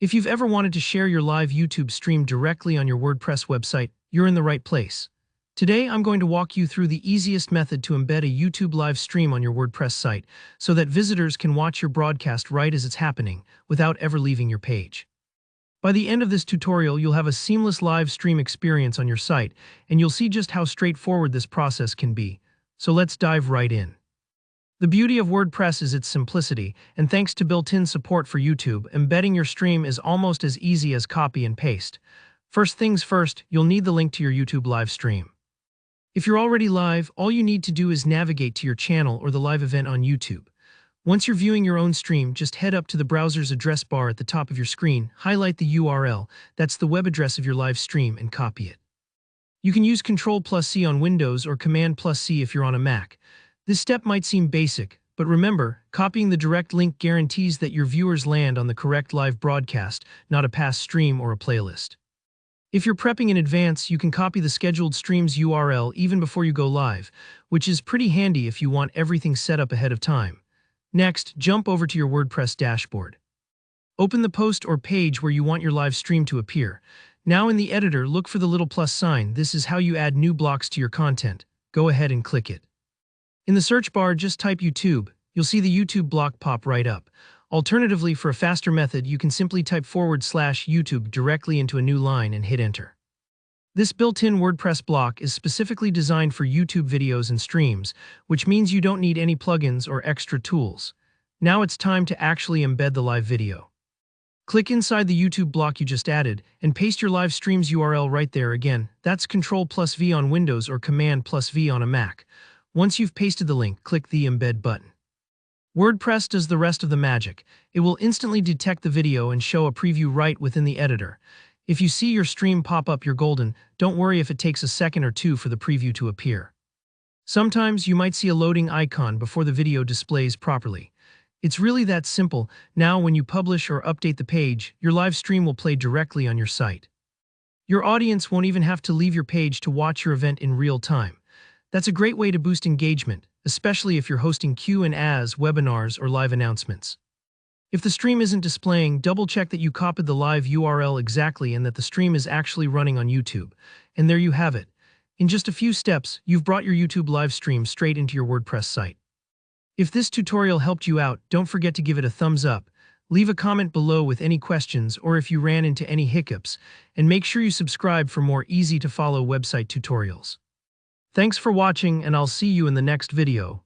If you've ever wanted to share your live YouTube stream directly on your WordPress website, you're in the right place. Today, I'm going to walk you through the easiest method to embed a YouTube live stream on your WordPress site so that visitors can watch your broadcast right as it's happening without ever leaving your page. By the end of this tutorial, you'll have a seamless live stream experience on your site, and you'll see just how straightforward this process can be. So let's dive right in. The beauty of WordPress is its simplicity, and thanks to built-in support for YouTube, embedding your stream is almost as easy as copy and paste. First things first, you'll need the link to your YouTube live stream. If you're already live, all you need to do is navigate to your channel or the live event on YouTube. Once you're viewing your own stream, just head up to the browser's address bar at the top of your screen, highlight the URL, that's the web address of your live stream, and copy it. You can use Ctrl+C on Windows or Command+C if you're on a Mac. This step might seem basic, but remember, copying the direct link guarantees that your viewers land on the correct live broadcast, not a past stream or a playlist. If you're prepping in advance, you can copy the scheduled stream's URL even before you go live, which is pretty handy if you want everything set up ahead of time. Next, jump over to your WordPress dashboard. Open the post or page where you want your live stream to appear. Now in the editor, look for the little plus sign. This is how you add new blocks to your content. Go ahead and click it. In the search bar, just type YouTube. You'll see the YouTube block pop right up. Alternatively, for a faster method, you can simply type /YouTube directly into a new line and hit enter. This built-in WordPress block is specifically designed for YouTube videos and streams, which means you don't need any plugins or extra tools. Now it's time to actually embed the live video. Click inside the YouTube block you just added and paste your live stream's URL right there again. That's Ctrl+V on Windows or Command+V on a Mac. Once you've pasted the link, click the Embed button. WordPress does the rest of the magic. It will instantly detect the video and show a preview right within the editor. If you see your stream pop up, you're golden. Don't worry if it takes a second or two for the preview to appear. Sometimes you might see a loading icon before the video displays properly. It's really that simple. Now when you publish or update the page, your live stream will play directly on your site. Your audience won't even have to leave your page to watch your event in real time. That's a great way to boost engagement, especially if you're hosting Q&As, webinars, or live announcements. If the stream isn't displaying, double-check that you copied the live URL exactly and that the stream is actually running on YouTube. And there you have it. In just a few steps, you've brought your YouTube live stream straight into your WordPress site. If this tutorial helped you out, don't forget to give it a thumbs up. Leave a comment below with any questions or if you ran into any hiccups, and make sure you subscribe for more easy-to-follow website tutorials. Thanks for watching, and I'll see you in the next video.